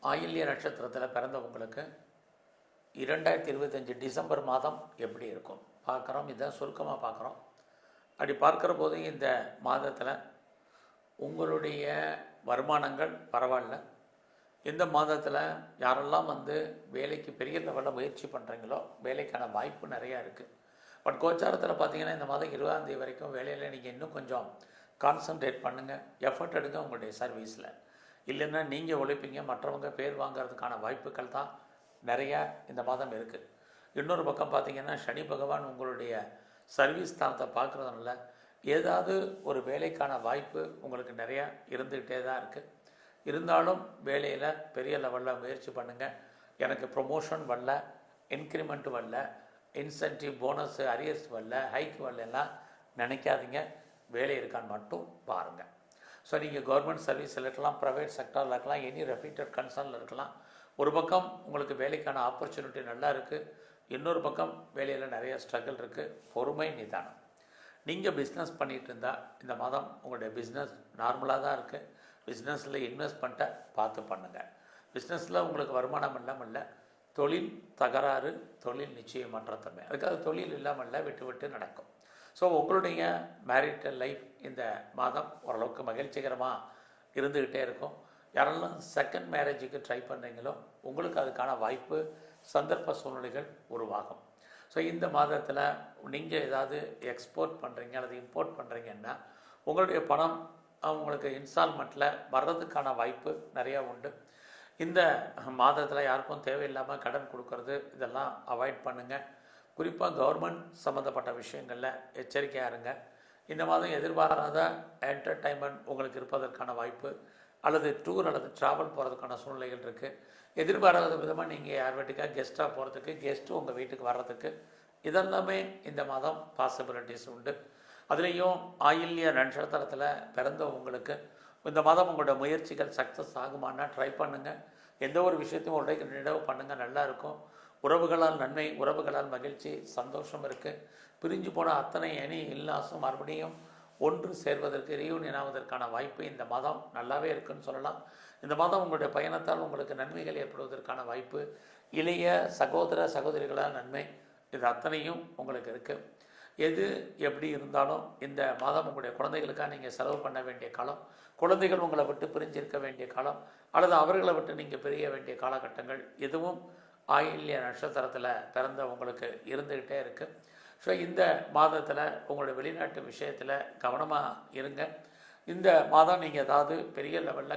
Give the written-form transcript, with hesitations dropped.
ஆயில்ய நட்சத்திரத்தில் பிறந்தவங்களுக்கு 2025 டிசம்பர் மாதம் எப்படி இருக்கும் பார்க்குறோம். இதை சுருக்கமாக பார்க்குறோம். அப்படி பார்க்குற போது இந்த மாதத்தில் உங்களுடைய வருமானங்கள் பரவாயில்ல. இந்த மாதத்தில் யாரெல்லாம் வேலைக்கு பெரிய லெவலில் முயற்சி பண்ணுறீங்களோ வேலைக்கான வாய்ப்பு நிறையா இருக்குது. பட் கோச்சாரத்தில் பார்த்தீங்கன்னா இந்த மாதம் 20ஆம் தேதி வரைக்கும் வேலையில் நீங்கள் இன்னும் கொஞ்சம் கான்சன்ட்ரேட் பண்ணுங்கள், எஃபர்ட் எடுங்க உங்களுடைய சர்வீஸில். இல்லைன்னா நீங்கள் உழைப்பீங்க, மற்றவங்க பேர் வாங்கிறதுக்கான வாய்ப்புகள் தான் நிறையா இந்த மாதம் இருக்குது. இன்னொரு பக்கம் பார்த்திங்கன்னா சனி பகவான் உங்களுடைய சர்வீஸ் ஸ்தானத்தை பார்க்குறதுனால ஏதாவது ஒரு வேலைக்கான வாய்ப்பு உங்களுக்கு நிறையா இருந்துக்கிட்டே தான் இருக்குது. இருந்தாலும் வேலையில் பெரிய லெவலில் முயற்சி பண்ணுங்கள். எனக்கு ப்ரொமோஷன் வரல, இன்க்ரிமெண்ட் வரல, இன்சென்டிவ் போனஸ் அரியர்ஸ் வரல, ஹைக் வரலாம் நினைக்காதீங்க. வேலை இருக்கான்னு மட்டும் பாருங்கள். ஸோ நீங்கள் கவர்மெண்ட் சர்வீஸில் இருக்கலாம், ப்ரைவேட் செக்டரில் இருக்கலாம், எனி ரெப்யூட்டட் கன்சர்னில் இருக்கலாம். ஒரு பக்கம் உங்களுக்கு வேலைக்கான ஆப்பர்ச்சுனிட்டி நல்லா இருக்குது, இன்னொரு பக்கம் வேலையில் நிறைய ஸ்ட்ரகிள் இருக்குது. பொறுமை, நிதானம். நீங்கள் பிஸ்னஸ் பண்ணிகிட்டு இருந்தால் இந்த மாதம் உங்களுடைய பிஸ்னஸ் நார்மலாக தான் இருக்குது. பிஸ்னஸில் இன்வெஸ்ட்மெண்ட்டை பார்த்து பண்ணுங்கள். பிஸ்னஸில் உங்களுக்கு வருமானம் இல்லாமல் இல்லை, தொழில் தகராறு, தொழில் நிச்சயமற்ற தன்மை, அதுக்காக தொழில் இல்லாமல் இல்லை, விட்டு விட்டு நடக்கும். ஸோ உங்களுடைய மேரிட்டல் லைஃப் இந்த மாதம் ஓரளவுக்கு மகிழ்ச்சிகரமாக இருந்துக்கிட்டே இருக்கும். யாரெல்லாம் செகண்ட் மேரேஜுக்கு ட்ரை பண்ணுறீங்களோ உங்களுக்கு அதுக்கான வாய்ப்பு, சந்தர்ப்ப சூழ்நிலைகள் உருவாகும். ஸோ இந்த மாதத்தில் நீங்கள் ஏதாவது எக்ஸ்போர்ட் பண்ணுறீங்க அல்லது இம்போர்ட் பண்ணுறீங்கன்னா உங்களுடைய பணம் உங்களுக்கு இன்ஸ்டால்மெண்ட்டில் வர்றதுக்கான வாய்ப்பு நிறையா உண்டு. இந்த மாதத்தில் யாருக்கும் தேவையில்லாமல் கடன் கொடுக்கறது இதெல்லாம் அவாய்ட் பண்ணுங்கள். குறிப்பாக கவர்மெண்ட் சம்மந்தப்பட்ட விஷயங்களில் எச்சரிக்கையாக இருங்க. இந்த மாதம் எதிர்பாராத என்டர்டைன்மெண்ட் உங்களுக்கு இருப்பதற்கான வாய்ப்பு, அல்லது டூர் அல்லது ட்ராவல் போகிறதுக்கான சூழ்நிலைகள் இருக்குது. எதிர்பாராத விதமாக நீங்கள் யார் வீட்டுக்காக கெஸ்ட்டாக போகிறதுக்கு, கெஸ்ட்டு உங்கள் வீட்டுக்கு வர்றதுக்கு இதெல்லாமே இந்த மாதம் பாசிபிலிட்டிஸ் உண்டு. அதுலேயும் ஆயில்ய நட்சத்திரத்தில் பிறந்தவங்களுக்கு இந்த மாதம் உங்களோட முயற்சிகள் சக்ஸஸ் ஆகுமானா ட்ரை பண்ணுங்கள். எந்த ஒரு விஷயத்தையும் உடைய நினைவு பண்ணுங்கள், நல்லாயிருக்கும். உறவுகளால் நன்மை, உறவுகளால் மகிழ்ச்சி, சந்தோஷம் இருக்குது. பிரிஞ்சு போன அத்தனை அணி இல்லாசும் மறுபடியும் ஒன்று சேர்வதற்கு, ரீயூனியன் ஆவதற்கான வாய்ப்பு இந்த மாதம் நல்லாவே இருக்குன்னு சொல்லலாம். இந்த மாதம் உங்களுடைய பயணத்தால் உங்களுக்கு நன்மைகள் ஏற்படுவதற்கான வாய்ப்பு, இளைய சகோதர சகோதரிகளால் நன்மை, இது அத்தனையும் உங்களுக்கு இருக்குது. எது எப்படி இருந்தாலும் இந்த மாதம் உங்களுடைய குழந்தைகளுக்காக நீங்கள் செலவு பண்ண வேண்டிய காலம், குழந்தைகள் உங்களை விட்டு பிரிஞ்சிருக்க வேண்டிய காலம், அல்லது அவர்களை விட்டு நீங்கள் பிரிய வேண்டிய காலகட்டங்கள் எதுவும் ஆயில்ய நட்சத்திரத்தில் பிறந்த உங்களுக்கு இருந்துக்கிட்டே இருக்குது. ஸோ இந்த மாதத்தில் உங்களுடைய வெளிநாட்டு விஷயத்தில் கவனமாக இருங்க. இந்த மாதம் நீங்கள் ஏதாவது பெரிய லெவலில்